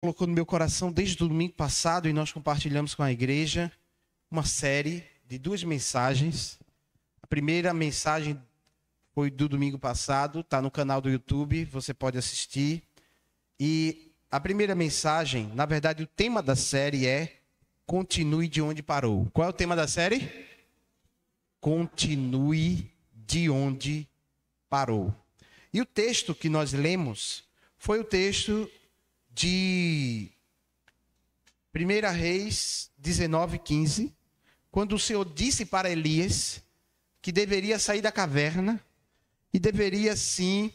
Colocou no meu coração desde o domingo passado e nós compartilhamos com a igreja uma série de 2 mensagens. A primeira mensagem foi do domingo passado, está no canal do YouTube, você pode assistir. E a primeira mensagem, na verdade, o tema da série é Continue de onde parou. Qual é o tema da série? Continue de onde parou. E o texto que nós lemos foi o texto de 1 Reis 19:15, quando o Senhor disse para Elias que deveria sair da caverna e deveria sim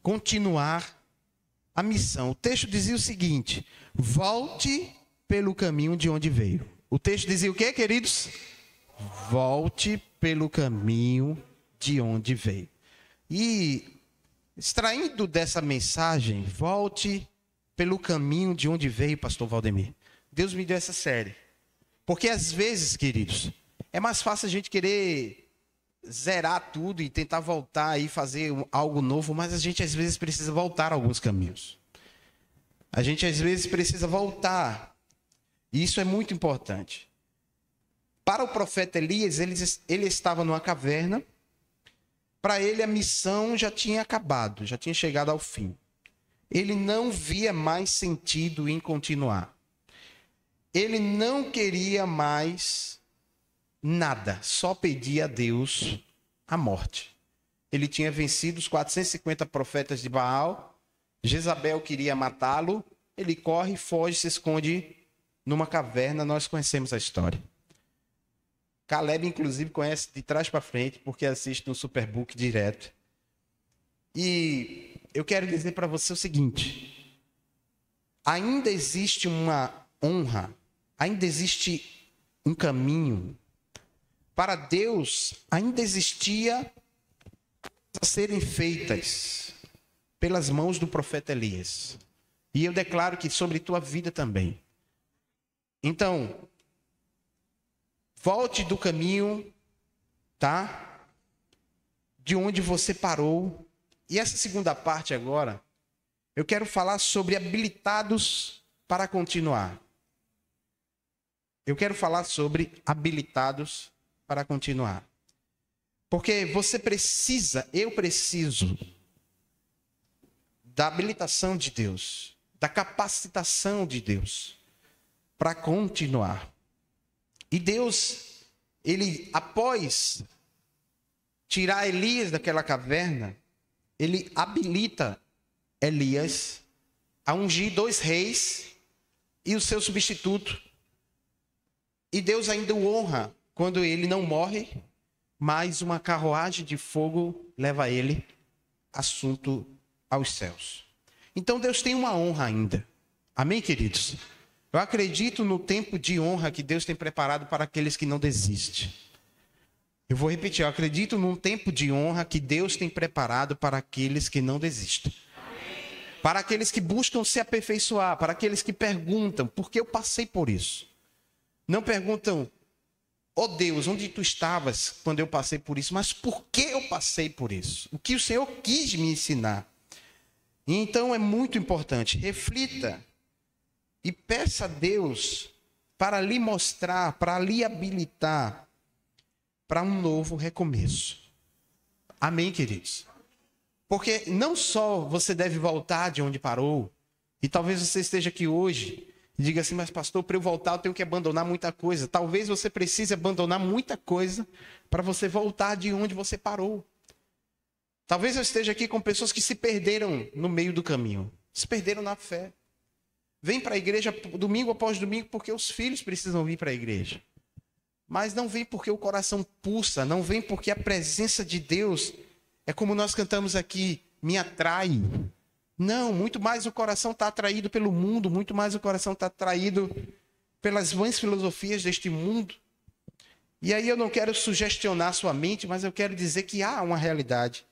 continuar a missão. O texto dizia o seguinte: volte pelo caminho de onde veio. O texto dizia o quê, queridos? Volte pelo caminho de onde veio. E extraindo dessa mensagem, volte pelo caminho de onde veio, pastor Valdemir, Deus me deu essa série. Porque às vezes, queridos, é mais fácil a gente querer zerar tudo e tentar voltar e fazer algo novo, mas a gente às vezes precisa voltar a alguns caminhos. A gente às vezes precisa voltar. E isso é muito importante. Para o profeta Elias, ele estava numa caverna. Para ele a missão já tinha acabado, já tinha chegado ao fim. Ele não via mais sentido em continuar. Ele não queria mais nada, só pedia a Deus a morte. Ele tinha vencido os 450 profetas de Baal, Jezabel queria matá-lo, ele corre, foge, se esconde numa caverna, nós conhecemos a história. Caleb, inclusive, conhece de trás para frente, porque assiste no Superbook direto. E eu quero dizer para você o seguinte: ainda existe uma honra, ainda existe um caminho. Para Deus, ainda existia a serem feitas pelas mãos do profeta Elias. E eu declaro que sobre tua vida também. Então, volte do caminho, tá? De onde você parou. E essa segunda parte agora, eu quero falar sobre habilitados para continuar. Eu quero falar sobre habilitados para continuar. Porque você precisa, eu preciso da habilitação de Deus, da capacitação de Deus para continuar. E Deus, ele, após tirar Elias daquela caverna, ele habilita Elias a ungir 2 reis e o seu substituto. E Deus ainda o honra quando ele não morre, mas uma carruagem de fogo leva ele assunto aos céus. Então Deus tem uma honra ainda. Amém, queridos? Eu acredito no tempo de honra que Deus tem preparado para aqueles que não desistem. Eu vou repetir, eu acredito num tempo de honra que Deus tem preparado para aqueles que não desistem. Para aqueles que buscam se aperfeiçoar, para aqueles que perguntam, por que eu passei por isso? Não perguntam, ó Deus, onde tu estavas quando eu passei por isso? Mas por que eu passei por isso? O que o Senhor quis me ensinar? E então é muito importante, reflita e peça a Deus para lhe mostrar, para lhe habilitar para um novo recomeço. Amém, queridos? Porque não só você deve voltar de onde parou, e talvez você esteja aqui hoje e diga assim, mas pastor, para eu voltar eu tenho que abandonar muita coisa. Talvez você precise abandonar muita coisa para você voltar de onde você parou. Talvez eu esteja aqui com pessoas que se perderam no meio do caminho, se perderam na fé. Vem para a igreja domingo após domingo porque os filhos precisam vir para a igreja. Mas não vem porque o coração pulsa, não vem porque a presença de Deus é como nós cantamos aqui, me atrai. Não, muito mais o coração está atraído pelo mundo, muito mais o coração está atraído pelas vãs filosofias deste mundo. E aí eu não quero sugestionar sua mente, mas eu quero dizer que há uma realidade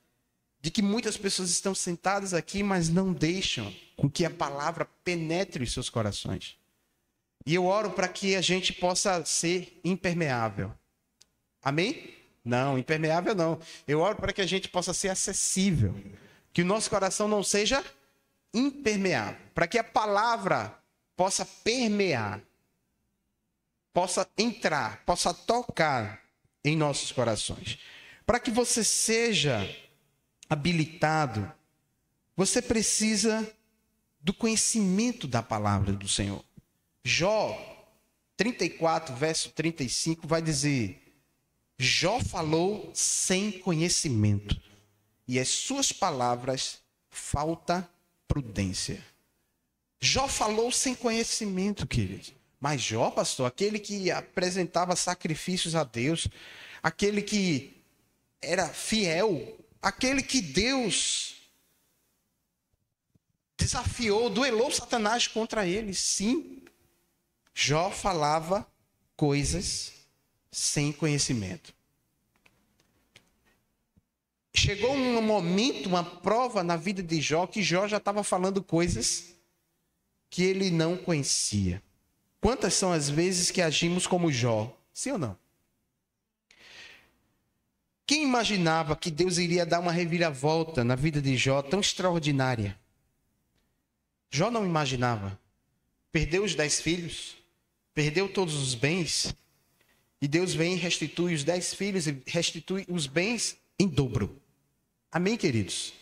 de que muitas pessoas estão sentadas aqui, mas não deixam com que a palavra penetre os seus corações. E eu oro para que a gente possa ser impermeável. Amém? Não, impermeável não. Eu oro para que a gente possa ser acessível. Que o nosso coração não seja impermeável, para que a palavra possa permear, possa entrar, possa tocar em nossos corações. Para que você seja habilitado, você precisa do conhecimento da palavra do Senhor. Jó 34, verso 35, vai dizer: Jó falou sem conhecimento, e as suas palavras falta prudência. Jó falou sem conhecimento, querido. Mas Jó, pastor, aquele que apresentava sacrifícios a Deus, aquele que era fiel, aquele que Deus desafiou, duelou Satanás contra ele. Sim, Jó falava coisas sem conhecimento. Chegou um momento, uma prova na vida de Jó, que Jó já estava falando coisas que ele não conhecia. Quantas são as vezes que agimos como Jó? Sim ou não? Quem imaginava que Deus iria dar uma reviravolta na vida de Jó tão extraordinária? Jó não imaginava. Perdeu os 10 filhos, perdeu todos os bens, e Deus vem e restitui os 10 filhos e restitui os bens em dobro. Amém, queridos?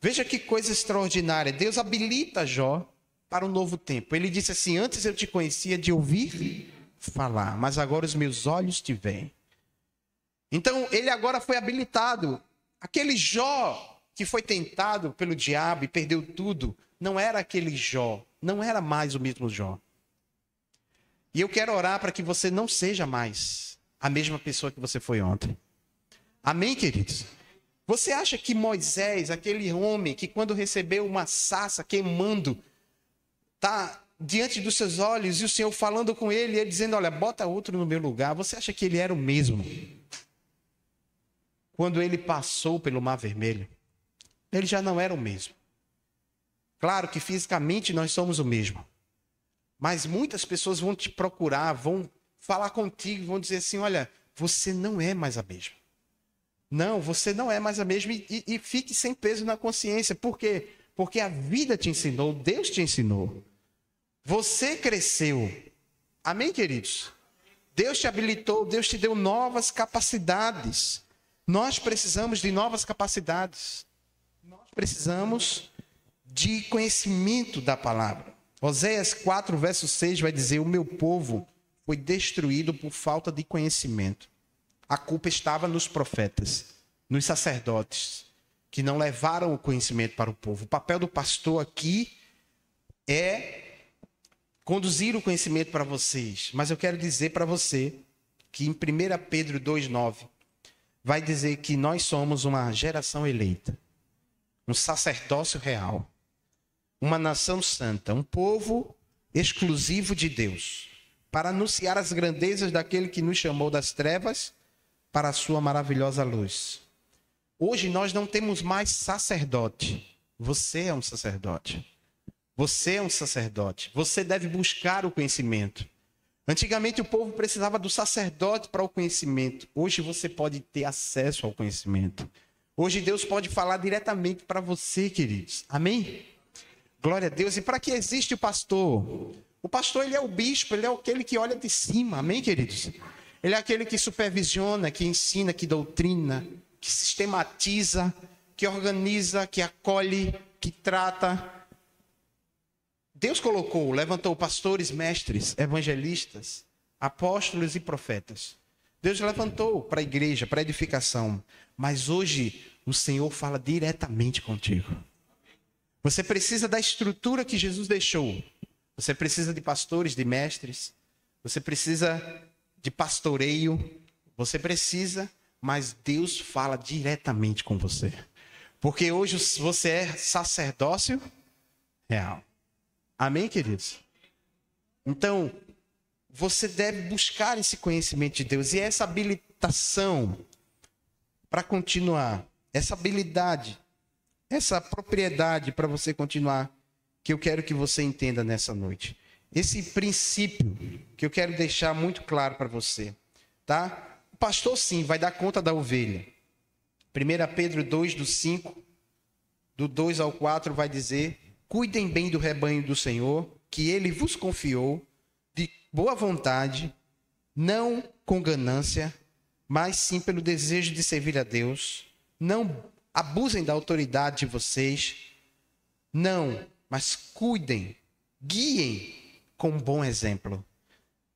Veja que coisa extraordinária. Deus habilita Jó para um novo tempo. Ele disse assim: antes eu te conhecia de ouvir falar, mas agora os meus olhos te veem. Então, ele agora foi habilitado. Aquele Jó que foi tentado pelo diabo e perdeu tudo, não era aquele Jó, não era mais o mesmo Jó. E eu quero orar para que você não seja mais a mesma pessoa que você foi ontem. Amém, queridos? Você acha que Moisés, aquele homem que quando recebeu uma sarça queimando, está diante dos seus olhos e o Senhor falando com ele, e ele dizendo: olha, bota outro no meu lugar. Você acha que ele era o mesmo? Quando ele passou pelo Mar Vermelho, ele já não era o mesmo. Claro que fisicamente nós somos o mesmo. Mas muitas pessoas vão te procurar, vão falar contigo, vão dizer assim: olha, você não é mais a mesma. Não, você não é mais a mesma, e fique sem peso na consciência. Por quê? Porque a vida te ensinou, Deus te ensinou. Você cresceu. Amém, queridos? Deus te habilitou, Deus te deu novas capacidades. Nós precisamos de novas capacidades. Nós precisamos de conhecimento da palavra. Oséias 4, verso 6 vai dizer: o meu povo foi destruído por falta de conhecimento. A culpa estava nos profetas, nos sacerdotes, que não levaram o conhecimento para o povo. O papel do pastor aqui é conduzir o conhecimento para vocês. Mas eu quero dizer para você que em 1 Pedro 2,9 vai dizer que nós somos uma geração eleita, um sacerdócio real, uma nação santa, um povo exclusivo de Deus, para anunciar as grandezas daquele que nos chamou das trevas para a sua maravilhosa luz. Hoje nós não temos mais sacerdote. Você é um sacerdote. Você é um sacerdote. Você deve buscar o conhecimento. Antigamente o povo precisava do sacerdote para o conhecimento. Hoje você pode ter acesso ao conhecimento. Hoje Deus pode falar diretamente para você, queridos. Amém? Glória a Deus. E para que existe o pastor? O pastor, ele é o bispo, ele é aquele que olha de cima. Amém, queridos? Ele é aquele que supervisiona, que ensina, que doutrina, que sistematiza, que organiza, que acolhe, que trata. Deus levantou pastores, mestres, evangelistas, apóstolos e profetas. Deus levantou para a igreja, para a edificação. Mas hoje o Senhor fala diretamente contigo. Você precisa da estrutura que Jesus deixou. Você precisa de pastores, de mestres. Você precisa de pastoreio. Você precisa, mas Deus fala diretamente com você. Porque hoje você é sacerdócio real. Amém, queridos? Então, você deve buscar esse conhecimento de Deus. E essa habilitação para continuar, essa habilidade, essa propriedade para você continuar, que eu quero que você entenda nessa noite. Esse princípio que eu quero deixar muito claro para você, tá? O pastor, sim, vai dar conta da ovelha. 1 Pedro 2, do 5, do 2 ao 4, vai dizer: Cuidem bem do rebanho do Senhor, que ele vos confiou, de boa vontade, não com ganância, mas sim pelo desejo de servir a Deus. Não abusem da autoridade de vocês. Não, mas cuidem, guiem com um bom exemplo.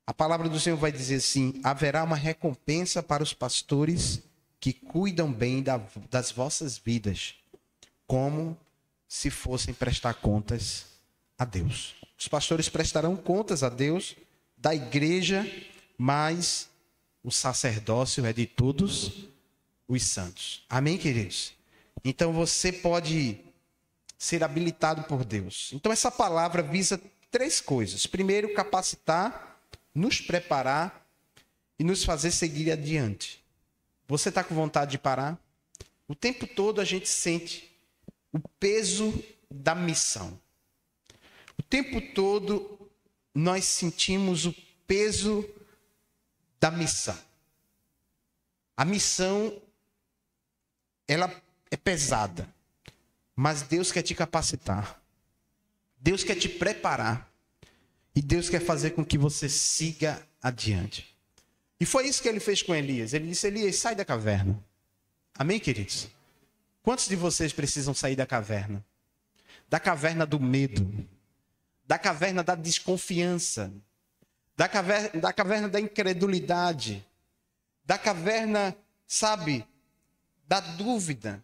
A palavra do Senhor vai dizer assim: haverá uma recompensa para os pastores que cuidam bem das vossas vidas, como se fossem prestar contas a Deus. Os pastores prestarão contas a Deus da igreja, mas o sacerdócio é de todos os santos. Amém, queridos? Então você pode ser habilitado por Deus. Então essa palavra visa 3 coisas. Primeiro, capacitar, nos preparar e nos fazer seguir adiante. Você está com vontade de parar? O tempo todo a gente sente o peso da missão. O tempo todo nós sentimos o peso da missão. A missão, ela é pesada, mas Deus quer te capacitar. Deus quer te preparar. E Deus quer fazer com que você siga adiante. E foi isso que ele fez com Elias. Ele disse: Elias, sai da caverna. Amém, queridos? Quantos de vocês precisam sair da caverna? Da caverna do medo. Da caverna da desconfiança. Da caverna da incredulidade. Da caverna, sabe, da dúvida.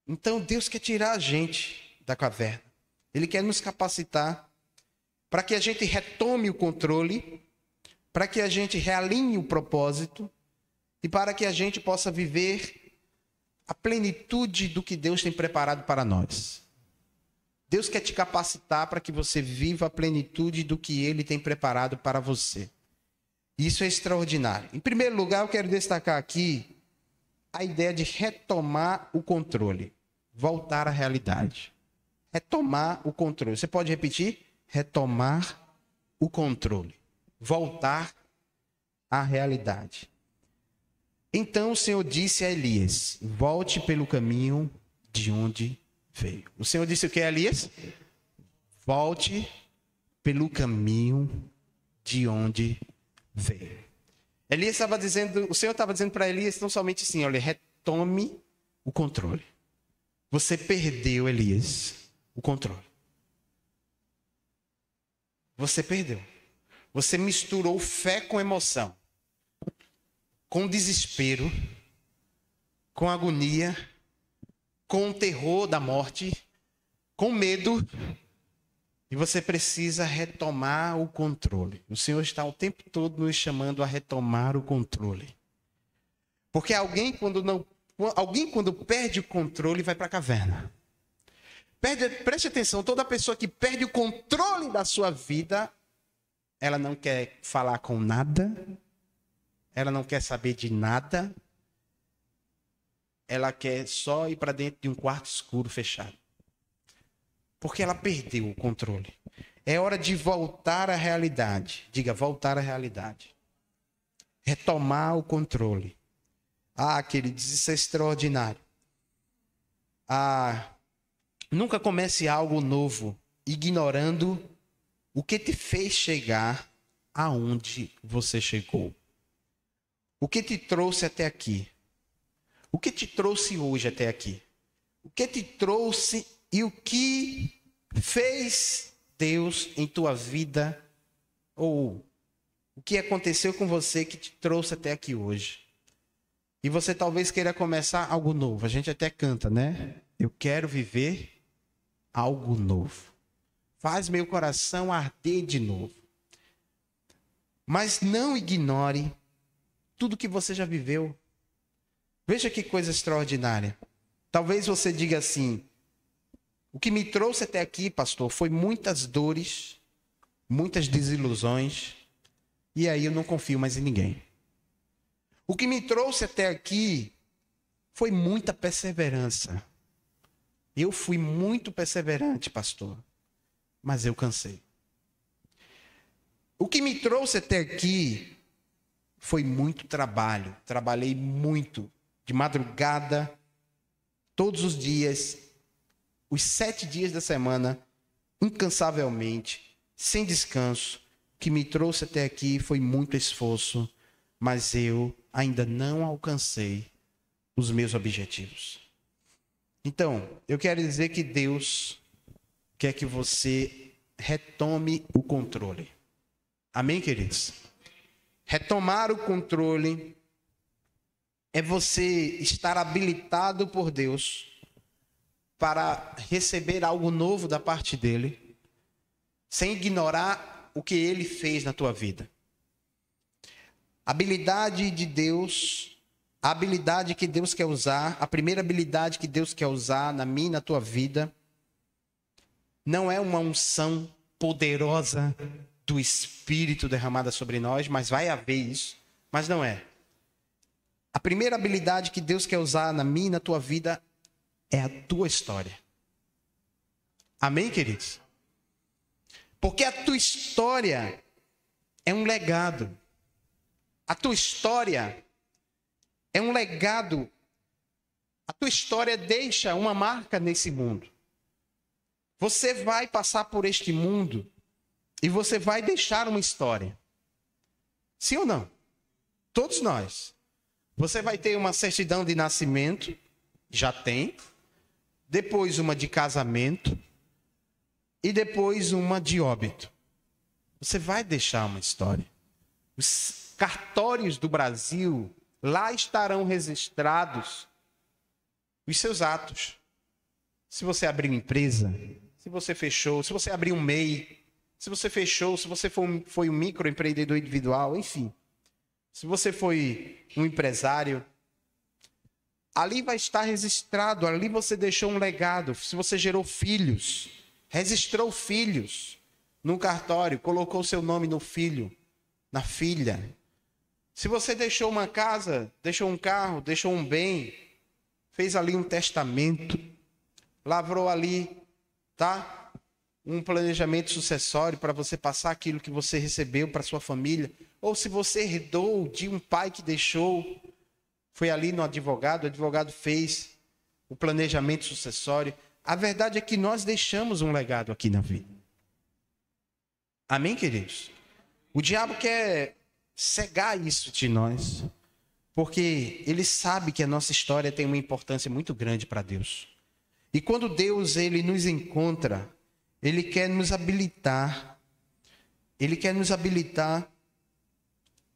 Então Deus quer tirar a gente da caverna. Ele quer nos capacitar para que a gente retome o controle, para que a gente realinhe o propósito e para que a gente possa viver a plenitude do que Deus tem preparado para nós. Deus quer te capacitar para que você viva a plenitude do que Ele tem preparado para você. Isso é extraordinário. Em primeiro lugar, eu quero destacar aqui a ideia de retomar o controle. Voltar à realidade. Retomar o controle. Você pode repetir? Retomar o controle. Voltar à realidade. Então o Senhor disse a Elias: volte pelo caminho de onde veio. O Senhor disse o que, Elias? Volte pelo caminho de onde veio. Elias estava dizendo, o Senhor estava dizendo para Elias não somente assim: olha, retome o controle. Você perdeu, Elias, o controle. Você perdeu. Você misturou fé com emoção, com desespero, com agonia, com o terror da morte, com medo. E você precisa retomar o controle. O Senhor está o tempo todo nos chamando a retomar o controle. Porque alguém quando perde o controle vai para a caverna. Preste atenção, toda pessoa que perde o controle da sua vida, ela não quer falar com nada, ela não quer saber de nada, ela quer só ir para dentro de um quarto escuro fechado. Porque ela perdeu o controle. É hora de voltar à realidade. Diga, voltar à realidade. Retomar o controle. Ah, queridos, isso é extraordinário. Nunca comece algo novo ignorando o que te fez chegar aonde você chegou. O que te trouxe até aqui? O que te trouxe hoje até aqui? O que te trouxe e o que fez Deus em tua vida? Ou o que aconteceu com você que te trouxe até aqui hoje? E você talvez queira começar algo novo. A gente até canta, né? Eu quero viver algo novo. Faz meu coração arder de novo. Mas não ignore tudo que você já viveu. Veja que coisa extraordinária. Talvez você diga assim: o que me trouxe até aqui, pastor, foi muitas dores, muitas desilusões, e aí eu não confio mais em ninguém. O que me trouxe até aqui foi muita perseverança. Eu fui muito perseverante, pastor, mas eu cansei. O que me trouxe até aqui foi muito trabalho. Trabalhei muito, de madrugada, todos os dias, os 7 dias da semana, incansavelmente, sem descanso, que me trouxe até aqui foi muito esforço, mas eu ainda não alcancei os meus objetivos. Então, eu quero dizer que Deus quer que você retome o controle. Amém, queridos? Retomar o controle é você estar habilitado por Deus para receber algo novo da parte dele, sem ignorar o que ele fez na tua vida. A habilidade de Deus, a habilidade que Deus quer usar, a primeira habilidade que Deus quer usar na minha e na tua vida, não é uma unção poderosa do Espírito derramada sobre nós, mas vai haver isso, mas não é. A primeira habilidade que Deus quer usar na minha e na tua vida é a tua história. Amém, queridos? Porque a tua história é um legado. A tua história é um legado. A tua história deixa uma marca nesse mundo. Você vai passar por este mundo e você vai deixar uma história. Sim ou não? Todos nós. Você vai ter uma certidão de nascimento, já tem. Depois uma de casamento. E depois uma de óbito. Você vai deixar uma história. Os cartórios do Brasil, lá estarão registrados os seus atos. Se você abrir uma empresa, se você fechou, se você abrir um MEI, se você fechou, se você foi um microempreendedor individual, enfim. Se você foi um empresário, ali vai estar registrado, ali você deixou um legado. Se você gerou filhos, registrou filhos num cartório, colocou seu nome no filho, na filha. Se você deixou uma casa, deixou um carro, deixou um bem, fez ali um testamento, lavrou ali, tá? Um planejamento sucessório para você passar aquilo que você recebeu para sua família. Ou se você herdou de um pai que deixou, foi ali no advogado, o advogado fez o planejamento sucessório. A verdade é que nós deixamos um legado aqui na vida. Amém, queridos? O diabo quer cegar isso de nós, porque ele sabe que a nossa história tem uma importância muito grande para Deus. E quando Deus ele nos encontra, ele quer nos habilitar,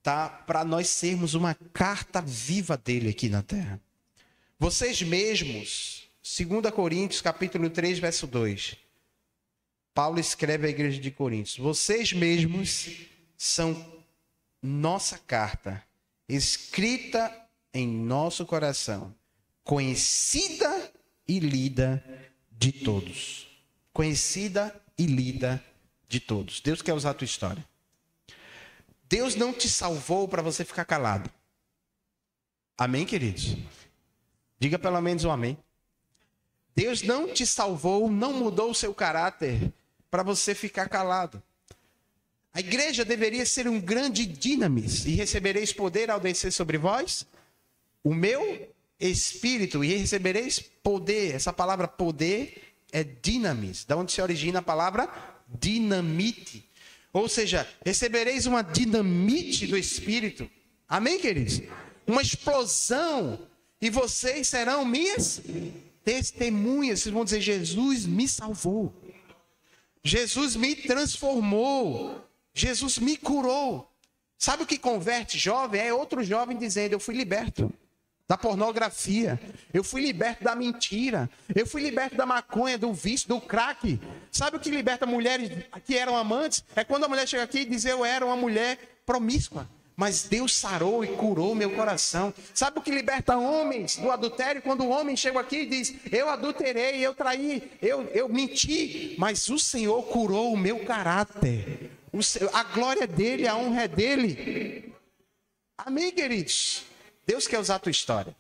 tá, para nós sermos uma carta viva dele aqui na terra. Vocês mesmos, 2 Coríntios, capítulo 3, verso 2. Paulo escreve à igreja de Coríntios: vocês mesmos são nossa carta, escrita em nosso coração, conhecida e lida de todos. Conhecida e lida de todos. Deus quer usar a tua história. Deus não te salvou para você ficar calado. Amém, queridos? Diga pelo menos um amém. Deus não te salvou, não mudou o seu caráter para você ficar calado. A igreja deveria ser um grande dinamis. E recebereis poder ao descer sobre vós o meu espírito. E recebereis poder. Essa palavra poder é dinamis. Da onde se origina a palavra dinamite. Ou seja, recebereis uma dinamite do Espírito. Amém, queridos? Uma explosão. E vocês serão minhas testemunhas. Vocês vão dizer: Jesus me salvou. Jesus me transformou. Jesus me curou. Sabe o que converte jovem? É outro jovem dizendo: eu fui liberto da pornografia, eu fui liberto da mentira, eu fui liberto da maconha, do vício, do crack. Sabe o que liberta mulheres que eram amantes? É quando a mulher chega aqui e diz: eu era uma mulher promíscua, mas Deus sarou e curou meu coração. Sabe o que liberta homens do adultério? Quando o homem chega aqui e diz: eu adulterei, eu traí, eu menti, mas o Senhor curou o meu caráter. A glória dele, a honra é dele. Amém, queridos? Deus quer usar a tua história.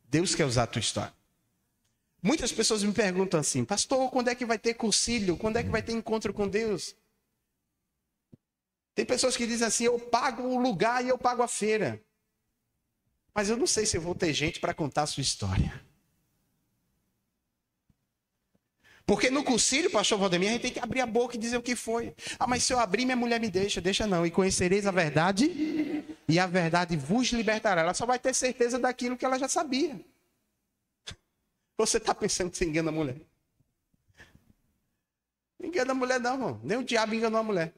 Deus quer usar a tua história. Muitas pessoas me perguntam assim: pastor, quando é que vai ter concílio? Quando é que vai ter encontro com Deus? Tem pessoas que dizem assim: eu pago o lugar e eu pago a feira. Mas eu não sei se eu vou ter gente para contar a sua história. Porque no concílio, pastor Valdemir, a gente tem que abrir a boca e dizer o que foi. Ah, mas se eu abrir, minha mulher me deixa. Deixa não. E conhecereis a verdade, e a verdade vos libertará. Ela só vai ter certeza daquilo que ela já sabia. Você está pensando que você engana a mulher? Não engana a mulher não, irmão. Nem o diabo enganou a mulher.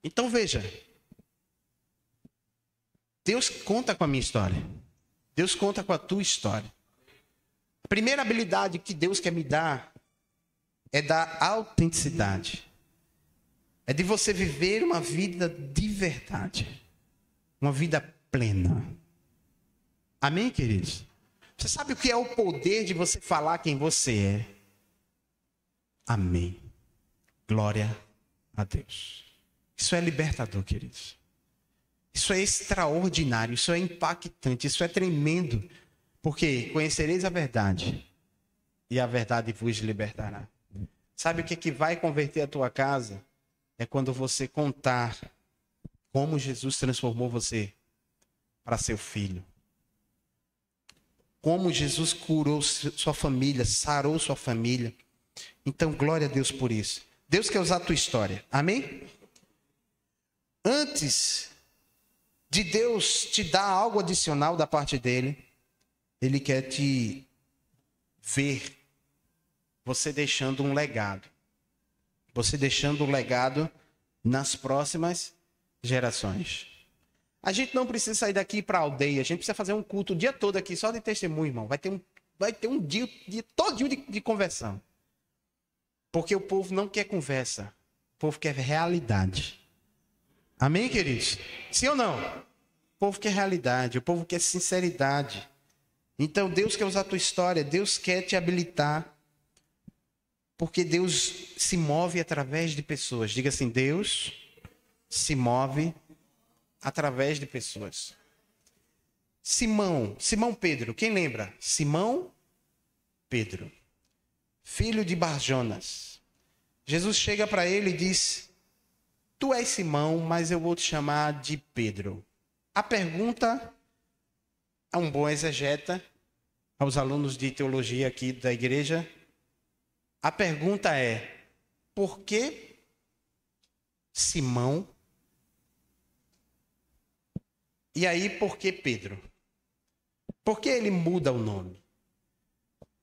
Então veja. Deus conta com a minha história. Deus conta com a tua história. A primeira habilidade que Deus quer me dar é da autenticidade. É de você viver uma vida de verdade. Uma vida plena. Amém, queridos? Você sabe o que é o poder de você falar quem você é? Amém. Glória a Deus. Isso é libertador, queridos. Isso é extraordinário, isso é impactante, isso é tremendo. Porque conhecereis a verdade, e a verdade vos libertará. Sabe o que vai converter a tua casa? É quando você contar como Jesus transformou você para seu filho. Como Jesus curou sua família, sarou sua família. Então, glória a Deus por isso. Deus quer usar a tua história. Amém? Antes de Deus te dar algo adicional da parte dele, Ele quer te ver você deixando um legado. Você deixando um legado nas próximas gerações. A gente não precisa sair daqui para a aldeia. A gente precisa fazer um culto o dia todo aqui, só de testemunho, irmão. Vai ter um dia todinho de conversão. Porque o povo não quer conversa. O povo quer realidade. Amém, queridos? Sim ou não? O povo quer realidade. O povo quer sinceridade. Então, Deus quer usar a tua história. Deus quer te habilitar. Porque Deus se move através de pessoas. Diga assim, Deus se move através de pessoas. Simão Pedro, quem lembra? Simão Pedro, filho de Barjonas. Jesus chega para ele e diz, tu és Simão, mas eu vou te chamar de Pedro. A pergunta a um bom exegeta, aos alunos de teologia aqui da igreja, a pergunta é, por que Simão? E aí, por que Pedro? Por que ele muda o nome?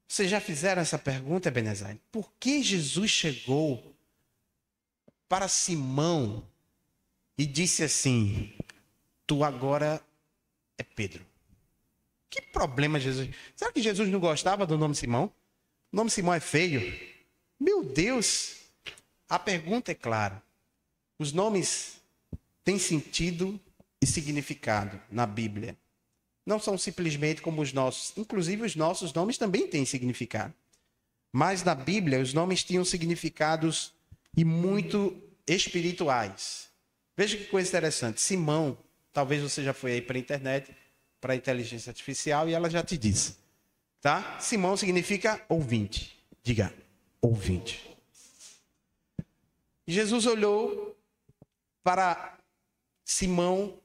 Vocês já fizeram essa pergunta, Ebenezer? Por que Jesus chegou para Simão e disse assim, tu agora é Pedro? Que problema Jesus? Será que Jesus não gostava do nome Simão? O nome Simão é feio? Meu Deus! A pergunta é clara. Os nomes têm sentido e significado na Bíblia. Não são simplesmente como os nossos. Inclusive, os nossos nomes também têm significado. Mas na Bíblia, os nomes tinham significados e muito espirituais. Veja que coisa interessante. Simão, talvez você já foi aí para a internet, para a inteligência artificial, e ela já te disse. Tá? Simão significa ouvinte. Diga, ouvinte. Jesus olhou para Simão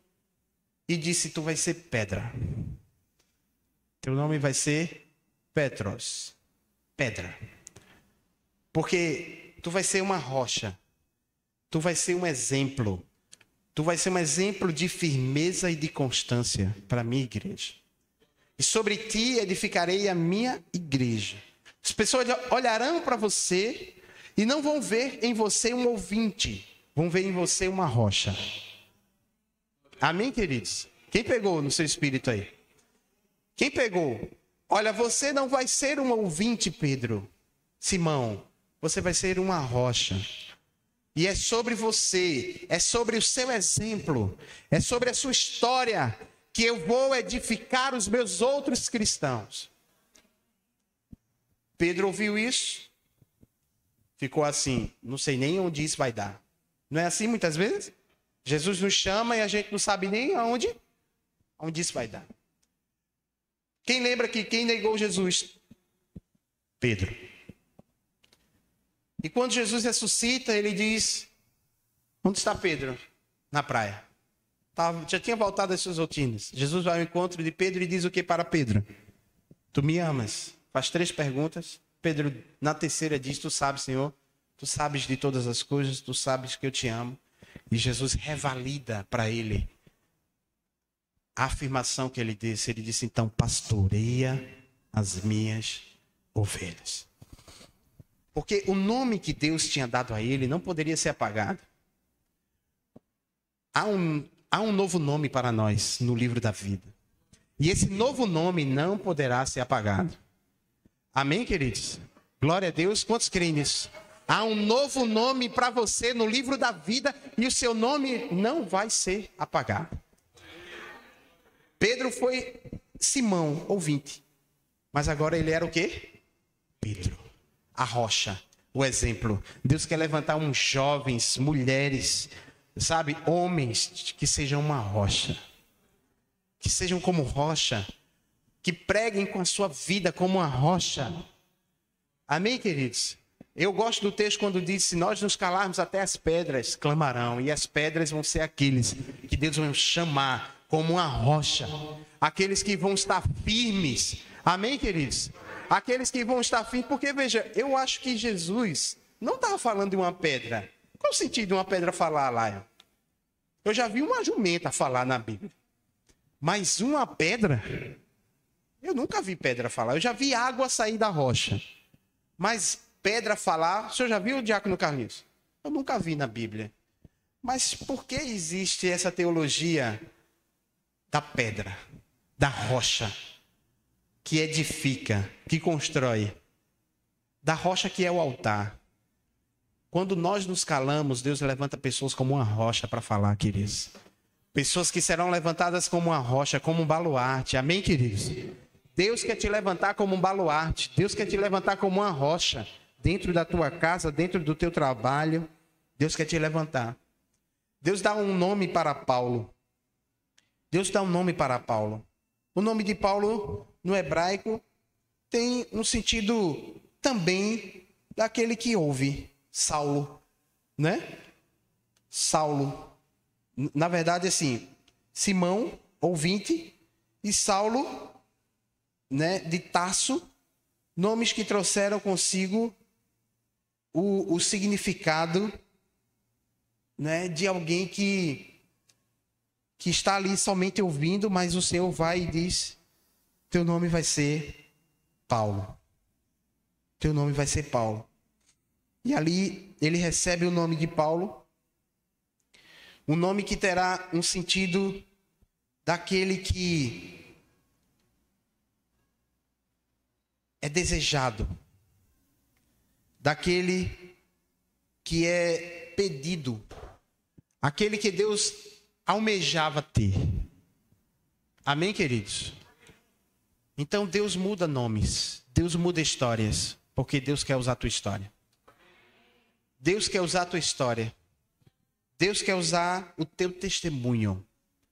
e disse, tu vai ser pedra. Teu nome vai ser Petros. Pedra. Porque tu vai ser uma rocha. Tu vai ser um exemplo. Tu vai ser um exemplo de firmeza e de constância para a minha igreja. E sobre ti edificarei a minha igreja. As pessoas olharão para você e não vão ver em você um ouvinte. Vão ver em você uma rocha. Amém, queridos? Quem pegou no seu espírito aí? Quem pegou? Olha, você não vai ser um ouvinte, Pedro. Simão, você vai ser uma rocha. E é sobre você, é sobre o seu exemplo, é sobre a sua história que eu vou edificar os meus outros cristãos. Pedro ouviu isso, ficou assim, não sei nem onde isso vai dar. Não é assim muitas vezes? Jesus nos chama e a gente não sabe nem onde isso vai dar. Quem lembra que quem negou Jesus? Pedro. E quando Jesus ressuscita, ele diz, onde está Pedro? Na praia. Já tinha voltado às suas rotinas. Jesus vai ao encontro de Pedro e diz o que para Pedro? Tu me amas? Faz 3 perguntas. Pedro, na terceira, diz: tu sabes, Senhor, tu sabes de todas as coisas, tu sabes que eu te amo. E Jesus revalida para ele a afirmação que ele disse. Ele disse: então, pastoreia as minhas ovelhas. Porque o nome que Deus tinha dado a ele não poderia ser apagado. Há um novo nome para nós no livro da vida. E esse novo nome não poderá ser apagado. Amém, queridos? Glória a Deus. Quantos creem nisso? Há um novo nome para você no livro da vida e o seu nome não vai ser apagado. Pedro foi Simão, ouvinte. Mas agora ele era o quê? Pedro, a rocha, o exemplo. Deus quer levantar uns jovens, mulheres, sabe, homens que sejam uma rocha. Que sejam como rocha. Que preguem com a sua vida como uma rocha. Amém, queridos? Eu gosto do texto quando diz: se nós nos calarmos, até as pedras clamarão. E as pedras vão ser aqueles que Deus vai chamar como uma rocha. Aqueles que vão estar firmes. Amém, queridos? Aqueles que vão estar firmes. Porque, veja, eu acho que Jesus não estava falando de uma pedra. Qual o sentido de uma pedra falar lá? Eu já vi uma jumenta falar na Bíblia. Mas uma pedra... eu nunca vi pedra falar. Eu já vi água sair da rocha. Mas pedra falar... o senhor já viu, Diácono Carlinhos? Eu nunca vi na Bíblia. Mas por que existe essa teologia da pedra, da rocha, que edifica, que constrói? Da rocha que é o altar. Quando nós nos calamos, Deus levanta pessoas como uma rocha para falar, queridos. Pessoas que serão levantadas como uma rocha, como um baluarte. Amém, queridos? Deus quer te levantar como um baluarte. Deus quer te levantar como uma rocha. Dentro da tua casa, dentro do teu trabalho. Deus quer te levantar. Deus dá um nome para Paulo. Deus dá um nome para Paulo. O nome de Paulo, no hebraico, tem um sentido também daquele que ouve. Saulo, né? Saulo. Na verdade, assim, Simão, ouvinte, e Saulo, né, de Tarso, nomes que trouxeram consigo o significado, né, de alguém que está ali somente ouvindo, mas o Senhor vai e diz: teu nome vai ser Paulo. Teu nome vai ser Paulo. E ali ele recebe o nome de Paulo, um nome que terá um sentido daquele que é desejado, daquele que é pedido, aquele que Deus almejava ter. Amém, queridos? Então Deus muda nomes, Deus muda histórias, porque Deus quer usar a tua história. Deus quer usar a tua história. Deus quer usar o teu testemunho.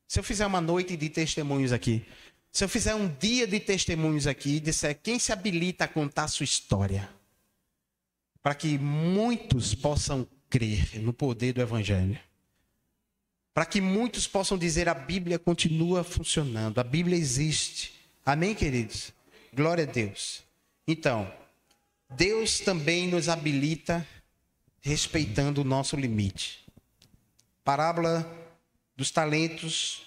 Se eu fizer uma noite de testemunhos aqui, se eu fizer um dia de testemunhos aqui e disser: quem se habilita a contar a sua história? Para que muitos possam crer no poder do Evangelho. Para que muitos possam dizer: a Bíblia continua funcionando, a Bíblia existe. Amém, queridos? Glória a Deus. Então, Deus também nos habilita respeitando o nosso limite. Parábola dos talentos.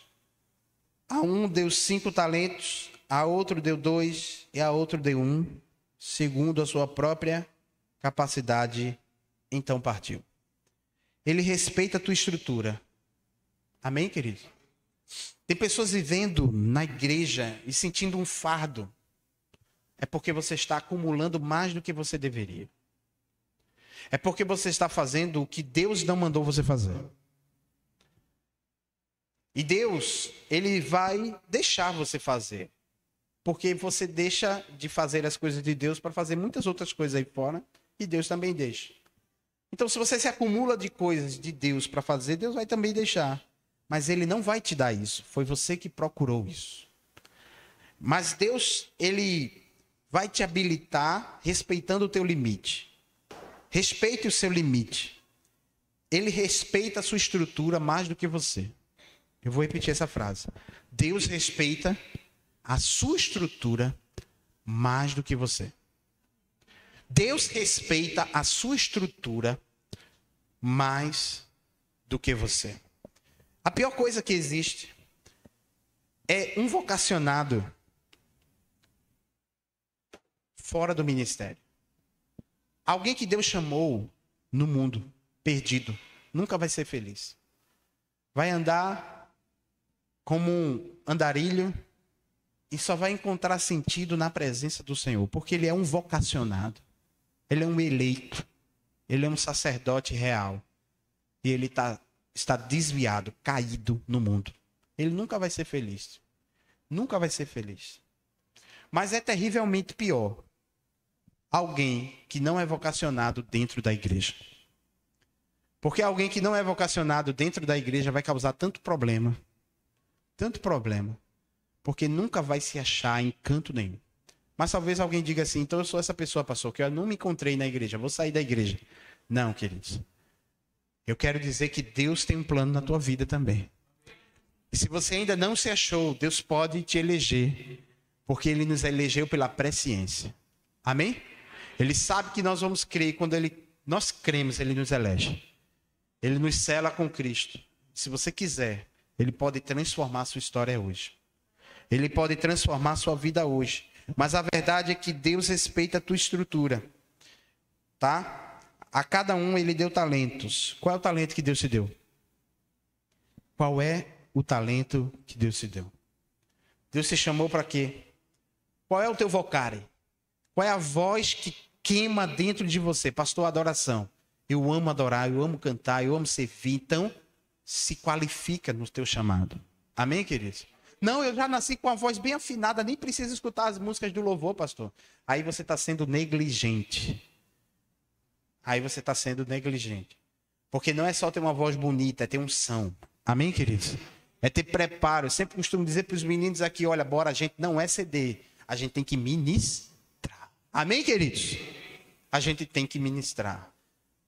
A um deu 5 talentos, a outro deu 2 e a outro deu 1, segundo a sua própria capacidade, então partiu. Ele respeita a tua estrutura. Amém, querido? Tem pessoas vivendo na igreja e sentindo um fardo. É porque você está acumulando mais do que você deveria. É porque você está fazendo o que Deus não mandou você fazer. E Deus, Ele vai deixar você fazer. Porque você deixa de fazer as coisas de Deus para fazer muitas outras coisas aí fora. E Deus também deixa. Então, se você se acumula de coisas de Deus para fazer, Deus vai também deixar. Mas Ele não vai te dar isso. Foi você que procurou isso. Mas Deus, Ele vai te habilitar respeitando o teu limite. Respeite o seu limite. Ele respeita a sua estrutura mais do que você. Eu vou repetir essa frase. Deus respeita a sua estrutura mais do que você. Deus respeita a sua estrutura mais do que você. A pior coisa que existe é um vocacionado fora do ministério. Alguém que Deus chamou no mundo, perdido, nunca vai ser feliz. Vai andar como um andarilho e só vai encontrar sentido na presença do Senhor, porque ele é um vocacionado, ele é um eleito, ele é um sacerdote real e ele está desviado, caído no mundo. Ele nunca vai ser feliz. Nunca vai ser feliz. Mas é terrivelmente pior alguém que não é vocacionado dentro da igreja. Porque alguém que não é vocacionado dentro da igreja vai causar tanto problema, porque nunca vai se achar em canto nenhum. Mas talvez alguém diga assim, então eu sou essa pessoa, pastor, que eu não me encontrei na igreja, vou sair da igreja. Não, queridos. Eu quero dizer que Deus tem um plano na tua vida também. E se você ainda não se achou, Deus pode te eleger, porque Ele nos elegeu pela presciência. Amém? Ele sabe que nós vamos crer, quando nós cremos, Ele nos elege. Ele nos sela com Cristo. Se você quiser, Ele pode transformar a sua história hoje. Ele pode transformar a sua vida hoje. Mas a verdade é que Deus respeita a tua estrutura. Tá? A cada um Ele deu talentos. Qual é o talento que Deus te deu? Qual é o talento que Deus te deu? Deus te chamou para quê? Qual é o teu vocário? Qual é a voz que queima dentro de você? Pastor, adoração. Eu amo adorar, eu amo cantar, eu amo servir. Então, se qualifica no teu chamado. Amém, queridos? Não, eu já nasci com a voz bem afinada, nem preciso escutar as músicas do louvor, pastor. Aí você está sendo negligente. Porque não é só ter uma voz bonita, é ter unção. Amém, queridos? É ter preparo. Eu sempre costumo dizer para os meninos aqui, olha, bora, a gente não é CD. A gente tem que ministrar. Amém, queridos? A gente tem que ministrar.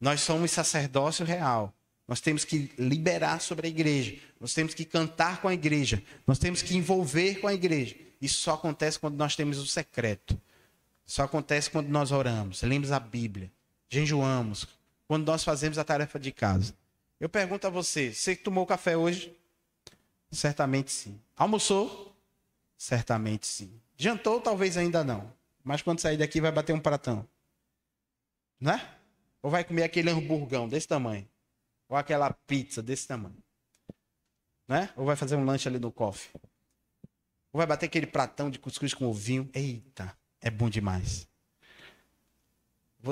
Nós somos sacerdócio real. Nós temos que liberar sobre a igreja. Nós temos que cantar com a igreja. Nós temos que envolver com a igreja. Isso só acontece quando nós temos o secreto. Só acontece quando nós oramos, lemos a Bíblia, jejuamos, quando nós fazemos a tarefa de casa. Eu pergunto a você tomou café hoje? Certamente sim. Almoçou? Certamente sim. Jantou? Talvez ainda não. Mas quando sair daqui vai bater um pratão. Não é? Ou vai comer aquele hamburgão desse tamanho. Ou aquela pizza desse tamanho. Não é? Ou vai fazer um lanche ali no coffee. Ou vai bater aquele pratão de cuscuz com ovinho. Eita, é bom demais.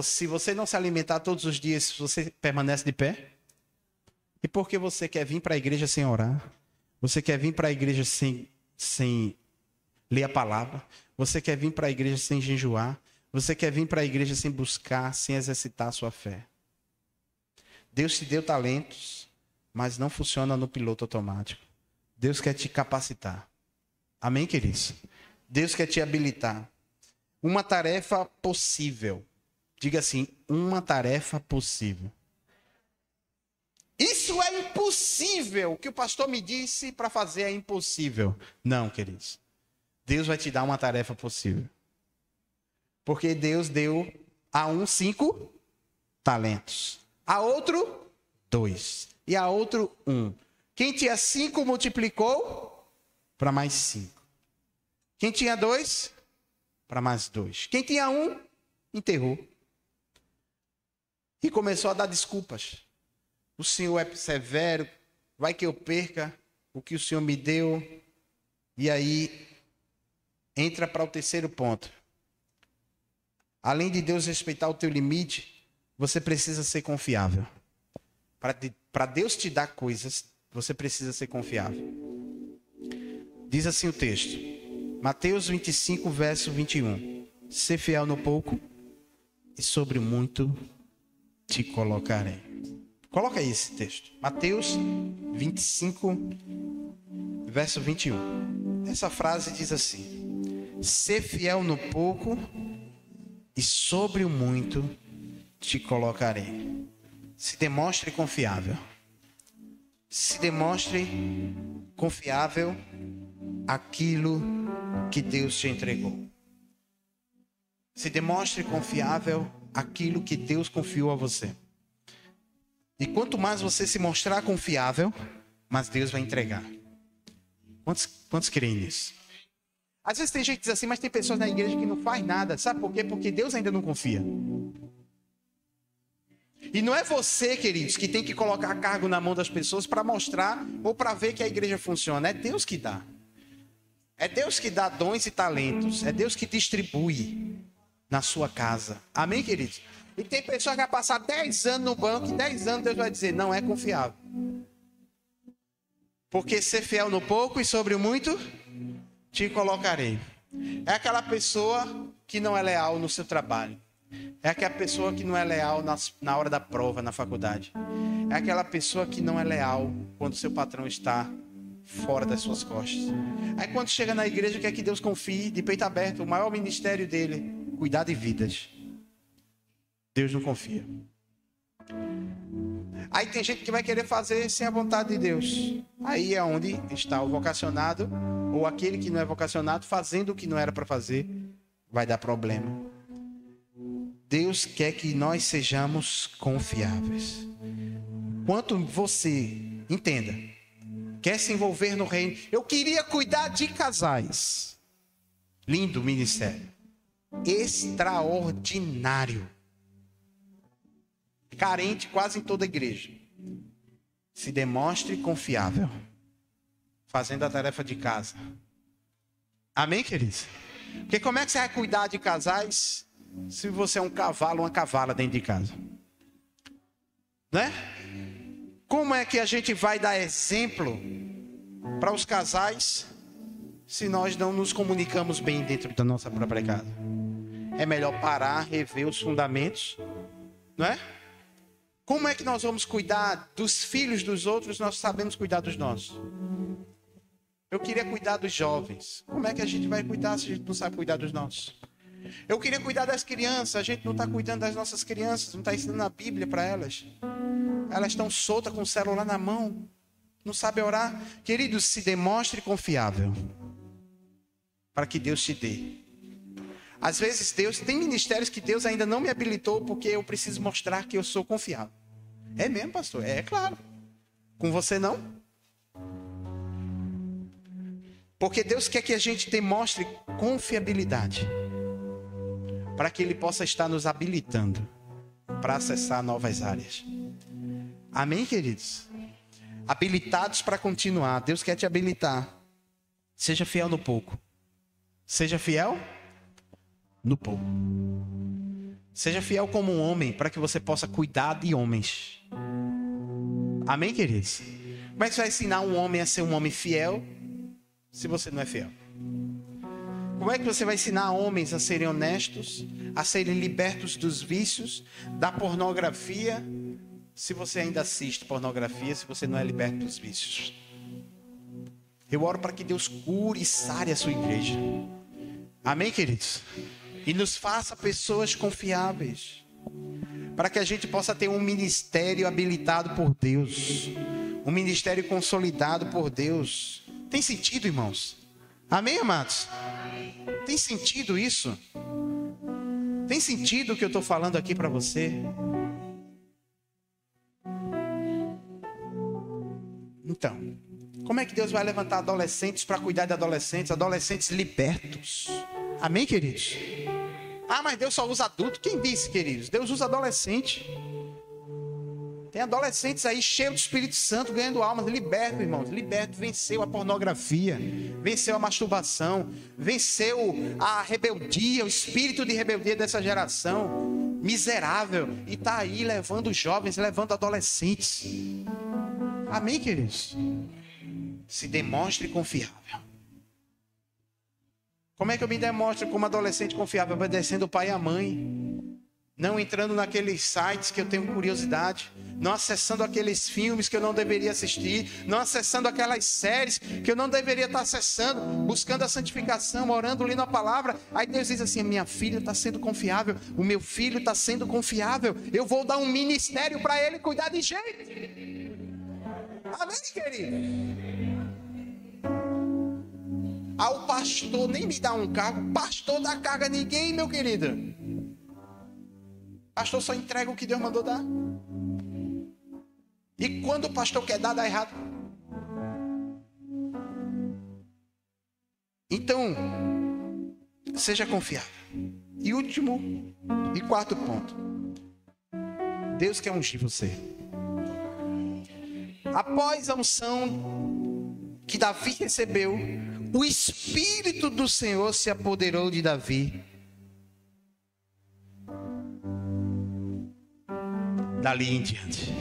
Se você não se alimentar todos os dias, você permanece de pé? E por que você quer vir para a igreja sem orar? Você quer vir para a igreja sem ler a palavra? Você quer vir para a igreja sem jejuar? Você quer vir para a igreja sem buscar, sem exercitar a sua fé? Deus te deu talentos, mas não funciona no piloto automático. Deus quer te capacitar. Amém, queridos? Deus quer te habilitar. Uma tarefa possível. Diga assim, uma tarefa possível. Isso é impossível. O que o pastor me disse para fazer é impossível. Não, queridos. Deus vai te dar uma tarefa possível. Porque Deus deu a um 5 talentos. A outro, 2. E a outro, 1. Quem tinha 5 multiplicou para mais 5. Quem tinha 2, para mais 2. Quem tinha 1, enterrou. E começou a dar desculpas. O Senhor é severo, vai que eu perca o que o Senhor me deu. E aí, entra para o terceiro ponto. Além de Deus respeitar o teu limite, você precisa ser confiável. Para Deus te dar coisas, você precisa ser confiável. Diz assim o texto. Mateus 25, verso 21. Ser fiel no pouco e sobre o muito te colocarei. Coloca aí esse texto. Mateus 25, verso 21. Essa frase diz assim. Ser fiel no pouco e sobre o muito te colocarei. Se demonstre confiável. Se demonstre confiável aquilo que Deus te entregou. Se demonstre confiável aquilo que Deus confiou a você. E quanto mais você se mostrar confiável, mais Deus vai entregar. Quantos creem nisso? Às vezes tem gente que diz assim, mas tem pessoas na igreja que não faz nada. Sabe por quê? Porque Deus ainda não confia. E não é você, queridos, que tem que colocar cargo na mão das pessoas para mostrar ou para ver que a igreja funciona. É Deus que dá. É Deus que dá dons e talentos. É Deus que distribui na sua casa. Amém, queridos? E tem pessoa que vai passar 10 anos no banco e 10 anos Deus vai dizer, não é confiável. Porque ser fiel no pouco e sobre o muito, te colocarei. É aquela pessoa que não é leal no seu trabalho. É aquela pessoa que não é leal na hora da prova, na faculdade. É aquela pessoa que não é leal quando seu patrão está fora das suas costas. Aí quando chega na igreja, quer que Deus confie, de peito aberto, o maior ministério dele, cuidar de vidas. Deus não confia. Aí tem gente que vai querer fazer sem a vontade de Deus. Aí é onde está o vocacionado, ou aquele que não é vocacionado, fazendo o que não era para fazer, vai dar problema. Deus quer que nós sejamos confiáveis. Quanto você, entenda, quer se envolver no reino. Eu queria cuidar de casais. Lindo ministério. Extraordinário. Carente quase em toda a igreja. Se demonstre confiável. Fazendo a tarefa de casa. Amém, queridos? Porque como é que você vai cuidar de casais se você é um cavalo, uma cavala dentro de casa? Né? Como é que a gente vai dar exemplo para os casais se nós não nos comunicamos bem dentro da nossa própria casa? É melhor parar, rever os fundamentos, não é? Como é que nós vamos cuidar dos filhos dos outros, nós sabemos cuidar dos nossos? Eu queria cuidar dos jovens. Como é que a gente vai cuidar se a gente não sabe cuidar dos nossos? Eu queria cuidar das crianças. A gente não está cuidando das nossas crianças, não está ensinando a Bíblia para elas. Elas estão soltas com o celular na mão, não sabem orar. Queridos, se demonstre confiável para que Deus te dê. Às vezes Deus tem ministérios que Deus ainda não me habilitou porque eu preciso mostrar que eu sou confiável. É mesmo, pastor? É claro. Com você não? Porque Deus quer que a gente demonstre confiabilidade para que Ele possa estar nos habilitando para acessar novas áreas. Amém, queridos? Habilitados para continuar. Deus quer te habilitar. Seja fiel no pouco. Seja fiel no pouco. Seja fiel como um homem para que você possa cuidar de homens. Amém, queridos? Como é que você vai ensinar um homem a ser um homem fiel se você não é fiel? Como é que você vai ensinar homens a serem honestos, a serem libertos dos vícios, da pornografia, se você ainda assiste pornografia, se você não é liberto dos vícios? Eu oro para que Deus cure e sare a sua igreja. Amém, queridos? E nos faça pessoas confiáveis, para que a gente possa ter um ministério habilitado por Deus, um ministério consolidado por Deus. Tem sentido, irmãos? Amém, amados? Tem sentido isso? Tem sentido o que eu estou falando aqui para você? Então, como é que Deus vai levantar adolescentes para cuidar de adolescentes, adolescentes libertos? Amém, queridos? Ah, mas Deus só usa adulto. Quem disse, queridos? Deus usa adolescente. Tem adolescentes aí cheios do Espírito Santo, ganhando almas. Liberto, irmãos. Liberto. Venceu a pornografia. Venceu a masturbação. Venceu a rebeldia, o espírito de rebeldia dessa geração miserável. E está aí levando jovens, levando adolescentes. Amém, queridos? Se demonstre confiável. Como é que eu me demonstro como adolescente confiável? Obedecendo o pai e a mãe. Não entrando naqueles sites que eu tenho curiosidade. Não acessando aqueles filmes que eu não deveria assistir. Não acessando aquelas séries que eu não deveria estar acessando. Buscando a santificação, orando, lendo a palavra. Aí Deus diz assim, minha filha está sendo confiável. O meu filho está sendo confiável. Eu vou dar um ministério para ele cuidar de gente. Amém, querido? o pastor nem me dá um cargo. Pastor dá carga a ninguém, meu querido. Pastor só entrega o que Deus mandou dar. E quando o pastor quer dar, dá errado. Então, seja confiável. E último e quarto ponto. Deus quer ungir você. Após a unção que Davi recebeu, o Espírito do Senhor se apoderou de Davi. Dali em diante.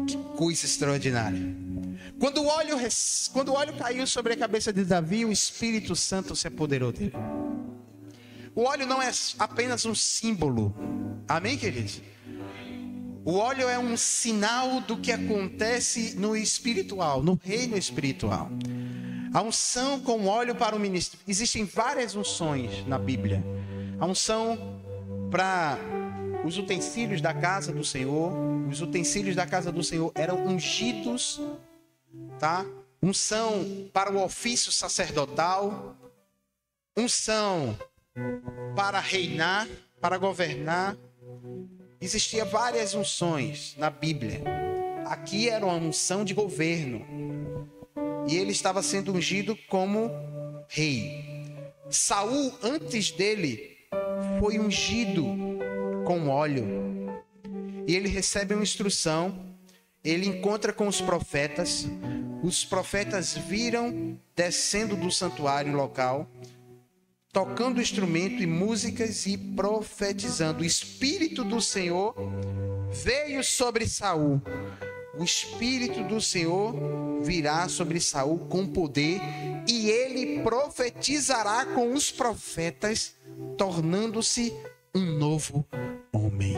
Que coisa extraordinária. Quando o óleo caiu sobre a cabeça de Davi, o Espírito Santo se apoderou dele. O óleo não é apenas um símbolo. Amém, queridos? O óleo é um sinal do que acontece no espiritual, no reino espiritual. A unção com óleo para o ministro. Existem várias unções na Bíblia. A unção para os utensílios da casa do Senhor. Os utensílios da casa do Senhor eram ungidos, tá? Unção para o ofício sacerdotal. Unção para reinar, para governar. Existiam várias unções na Bíblia. Aqui era uma unção de governo. E ele estava sendo ungido como rei. Saul, antes dele, foi ungido com óleo. E ele recebe uma instrução. Ele encontra com os profetas. Os profetas viram descendo do santuário local, tocando instrumento e músicas e profetizando. O Espírito do Senhor veio sobre Saul. O Espírito do Senhor virá sobre Saul com poder, e ele profetizará com os profetas, tornando-se um novo homem.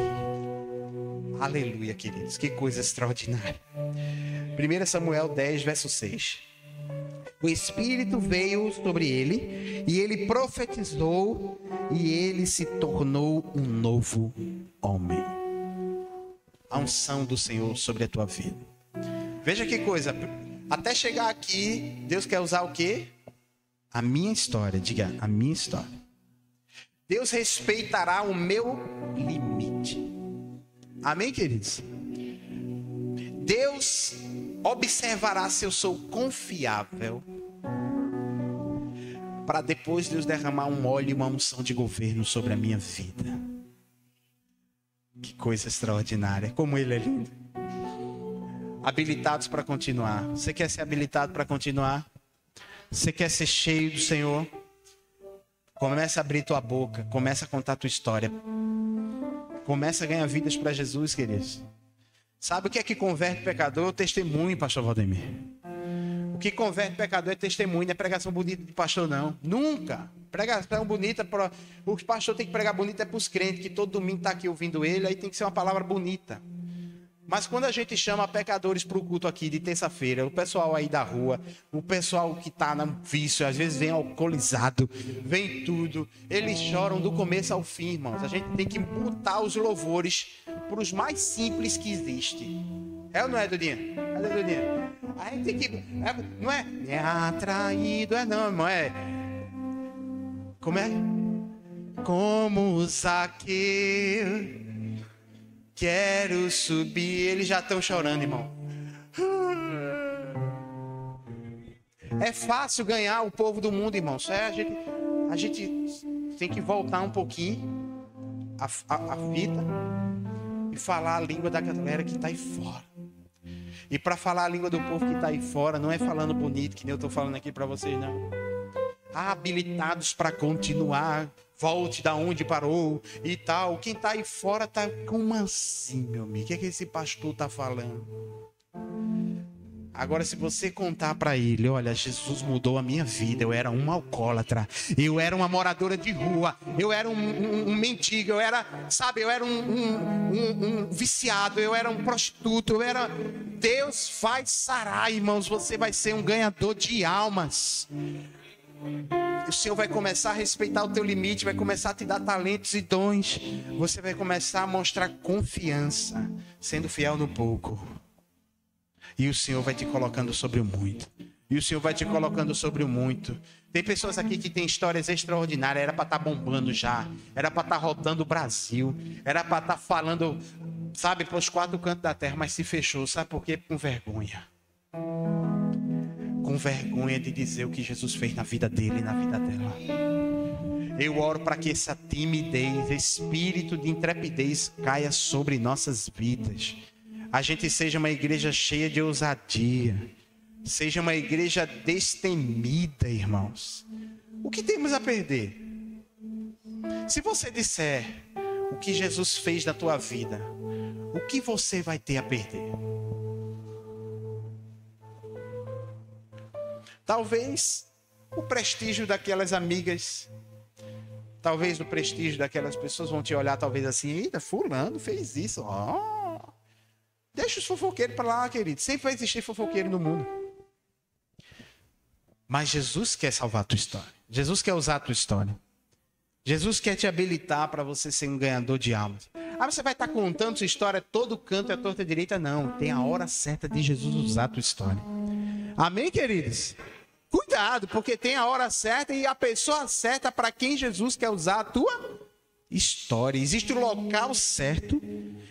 Aleluia, queridos. Que coisa extraordinária. 1 Samuel 10, verso 6. O Espírito veio sobre ele, e ele profetizou, e ele se tornou um novo homem. A unção do Senhor sobre a tua vida. Veja que coisa. Até chegar aqui, Deus quer usar o quê? A minha história. Diga, a minha história. Deus respeitará o meu limite. Amém, queridos? Deus observará se eu sou confiável, para depois Deus derramar um óleo e uma unção de governo sobre a minha vida. Que coisa extraordinária. Como Ele é lindo. Habilitados para continuar. Você quer ser habilitado para continuar? Você quer ser cheio do Senhor? Começa a abrir tua boca. Começa a contar tua história. Começa a ganhar vidas para Jesus, queridos. Sabe o que é que converte pecador? Testemunho, pastor Valdemir. O que converte pecador é testemunho, não é pregação bonita de pastor, não. Nunca. Pregação bonita, o que o pastor tem que pregar bonito é para os crentes, que todo domingo está aqui ouvindo ele, aí tem que ser uma palavra bonita. Mas quando a gente chama pecadores para o culto aqui de terça-feira, o pessoal aí da rua, o pessoal que está no vício, às vezes vem alcoolizado, vem tudo, eles choram do começo ao fim, irmãos. A gente tem que botar os louvores para os mais simples que existem. É ou não é, Dudinha? Cadê, Dudinha? A gente tem que... não é? É atraído, é não, irmão, é... Como é? Como Zaqueu... Quero subir. Eles já estão chorando, irmão. É fácil ganhar o povo do mundo, irmão. Só é a gente tem que voltar um pouquinho a fita e falar a língua da galera que está aí fora. E para falar a língua do povo que está aí fora, não é falando bonito, que nem eu estou falando aqui para vocês, não. Habilitados para continuar. Volte da onde parou e tal. Quem tá aí fora tá... Como assim, meu amigo? O que é que esse pastor tá falando? Agora, se você contar para ele, olha, Jesus mudou a minha vida. Eu era um alcoólatra. Eu era uma moradora de rua. Eu era um mendigo. Eu era, sabe, eu era um viciado. Eu era um prostituto. Eu era... Deus vai sarar, irmãos. Você vai ser um ganhador de almas. O Senhor vai começar a respeitar o teu limite, vai começar a te dar talentos e dons. Você vai começar a mostrar confiança, sendo fiel no pouco. E o Senhor vai te colocando sobre o muito. E o Senhor vai te colocando sobre o muito. Tem pessoas aqui que têm histórias extraordinárias. Era para estar bombando já. Era para estar rodando o Brasil. Era para estar falando, sabe, para os 4 cantos da terra. Mas se fechou. Sabe por quê? Com vergonha. Com vergonha de dizer o que Jesus fez na vida dele e na vida dela. Eu oro para que essa timidez, espírito de intrepidez caia sobre nossas vidas. A gente seja uma igreja cheia de ousadia. Seja uma igreja destemida, irmãos. O que temos a perder? Se você disser o que Jesus fez na tua vida, o que você vai ter a perder? Talvez o prestígio daquelas amigas, talvez o prestígio daquelas pessoas vão te olhar talvez assim, eita, fulano fez isso. Oh. Deixa os fofoqueiros para lá, querido. Sempre vai existir fofoqueiro no mundo. Mas Jesus quer salvar a tua história. Jesus quer usar a tua história. Jesus quer te habilitar para você ser um ganhador de almas. Ah, você vai estar contando sua história todo canto e a torta direita? Não. Tem a hora certa de Jesus usar a tua história. Amém, queridos? Cuidado, porque tem a hora certa e a pessoa certa para quem Jesus quer usar a tua história. Existe o local certo,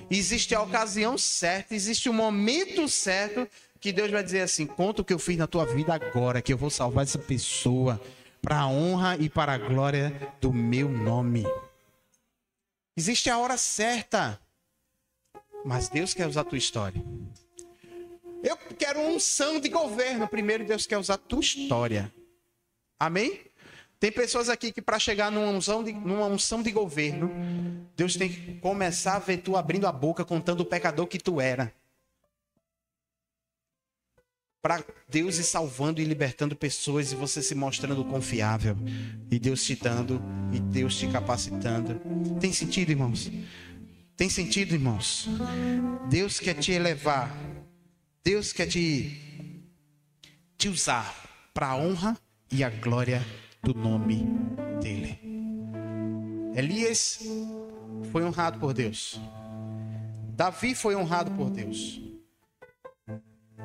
existe a ocasião certa, existe o momento certo que Deus vai dizer assim, conta o que eu fiz na tua vida agora, que eu vou salvar essa pessoa para a honra e para a glória do meu nome. Existe a hora certa, mas Deus quer usar a tua história. Eu quero uma unção de governo. Primeiro, Deus quer usar a tua história. Amém? Tem pessoas aqui que para chegar numa unção de governo, Deus tem que começar a ver tu abrindo a boca, contando o pecador que tu era. Para Deus ir salvando e libertando pessoas e você se mostrando confiável. E Deus te dando, e Deus te capacitando. Tem sentido, irmãos? Tem sentido, irmãos? Deus quer te elevar. Deus quer te usar para a honra e a glória do nome dele. Elias foi honrado por Deus. Davi foi honrado por Deus.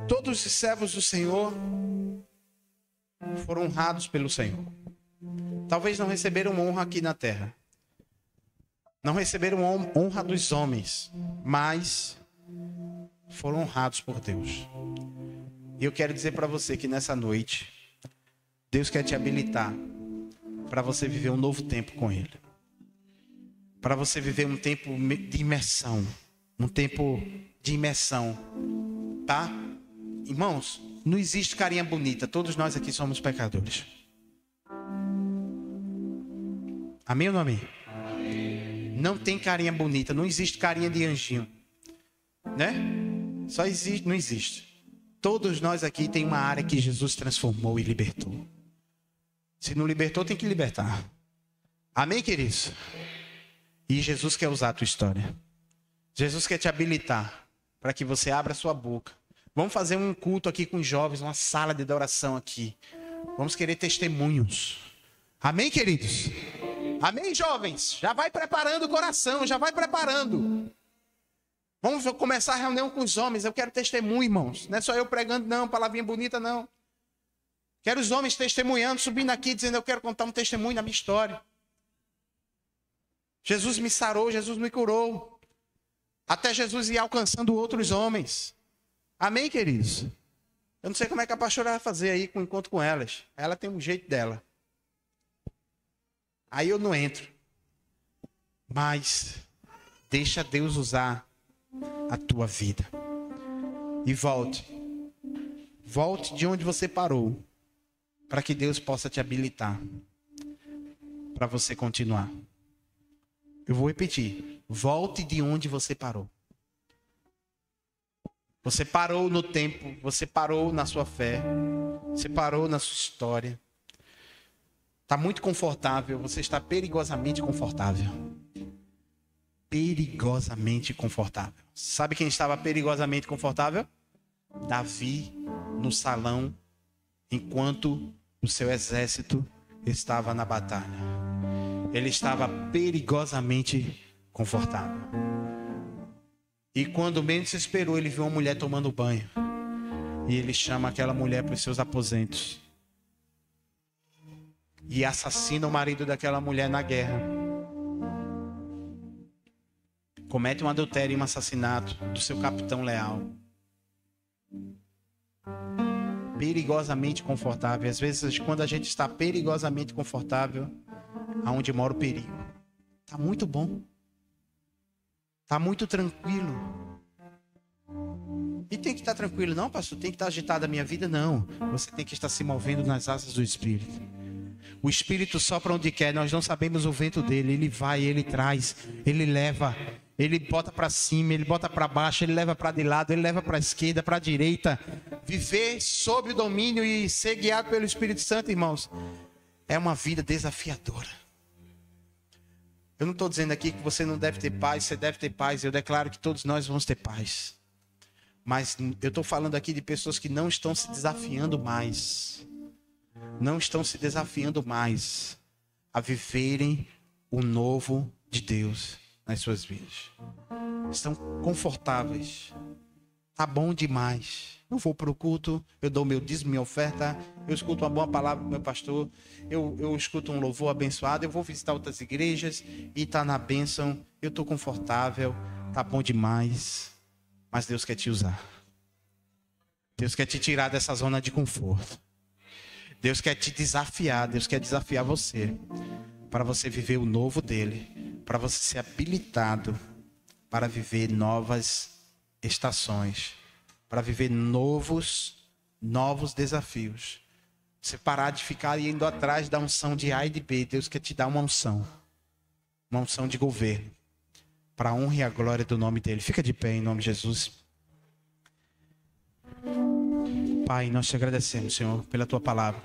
Todos os servos do Senhor foram honrados pelo Senhor. Talvez não receberam honra aqui na terra. Não receberam honra dos homens, mas foram honrados por Deus. E eu quero dizer para você que nessa noite, Deus quer te habilitar para você viver um novo tempo com Ele. Para você viver um tempo de imersão. Um tempo de imersão. Tá? Irmãos, não existe carinha bonita. Todos nós aqui somos pecadores. Amém ou não amém? Não tem carinha bonita. Não existe carinha de anjinho. Né? Só existe, não existe. Todos nós aqui tem uma área que Jesus transformou e libertou. Se não libertou, tem que libertar. Amém, queridos? E Jesus quer usar a tua história. Jesus quer te habilitar para que você abra a sua boca. Vamos fazer um culto aqui com os jovens, uma sala de adoração aqui. Vamos querer testemunhos. Amém, queridos? Amém, jovens? Já vai preparando o coração, já vai preparando. Vamos começar a reunião com os homens. Eu quero testemunho, irmãos. Não é só eu pregando, não. Palavrinha bonita, não. Quero os homens testemunhando, subindo aqui, dizendo, eu quero contar um testemunho da minha história. Jesus me sarou, Jesus me curou. Até Jesus ir alcançando outros homens. Amém, queridos? Eu não sei como é que a pastora vai fazer aí com o encontro com elas. Ela tem um jeito dela. Aí eu não entro. Mas deixa Deus usar a tua vida. E volte. Volte de onde você parou. Para que Deus possa te habilitar. Para você continuar. Eu vou repetir. Volte de onde você parou. Você parou no tempo. Você parou na sua fé. Você parou na sua história. Está muito confortável. Você está perigosamente confortável. Perigosamente confortável. Sabe quem estava perigosamente confortável? Davi no salão, enquanto o seu exército estava na batalha. Ele estava perigosamente confortável. E quando menos se esperou, ele viu uma mulher tomando banho. E ele chama aquela mulher para os seus aposentos. E assassina o marido daquela mulher na guerra. Comete um adultério e um assassinato do seu capitão leal. Perigosamente confortável. Às vezes, quando a gente está perigosamente confortável, aonde mora o perigo. Tá muito bom. Tá muito tranquilo. E tem que estar tranquilo, não, pastor? Tem que estar agitado a minha vida? Não. Você tem que estar se movendo nas asas do Espírito. O Espírito sopra onde quer, nós não sabemos o vento dele. Ele vai, ele traz, ele leva, ele bota para cima, ele bota para baixo, ele leva para de lado, ele leva para a esquerda, para a direita. Viver sob o domínio e ser guiado pelo Espírito Santo, irmãos, é uma vida desafiadora. Eu não estou dizendo aqui que você não deve ter paz, você deve ter paz. Eu declaro que todos nós vamos ter paz. Mas eu estou falando aqui de pessoas que não estão se desafiando mais. Não estão se desafiando mais a viverem o novo de Deus nas suas vidas. Estão confortáveis. Tá bom demais. Eu vou para o culto, eu dou meu dízimo, minha oferta, eu escuto uma boa palavra do meu pastor, eu escuto um louvor abençoado, eu vou visitar outras igrejas e tá na bênção, eu tô confortável, tá bom demais. Mas Deus quer te usar. Deus quer te tirar dessa zona de conforto. Deus quer te desafiar, Deus quer desafiar você, para você viver o novo dele, para você ser habilitado para viver novas estações, para viver novos desafios. Você parar de ficar indo atrás da unção de A e de B. Deus quer te dar uma unção de governo, para a honra e a glória do nome dele. Fica de pé em nome de Jesus. Pai, nós te agradecemos, Senhor, pela tua palavra.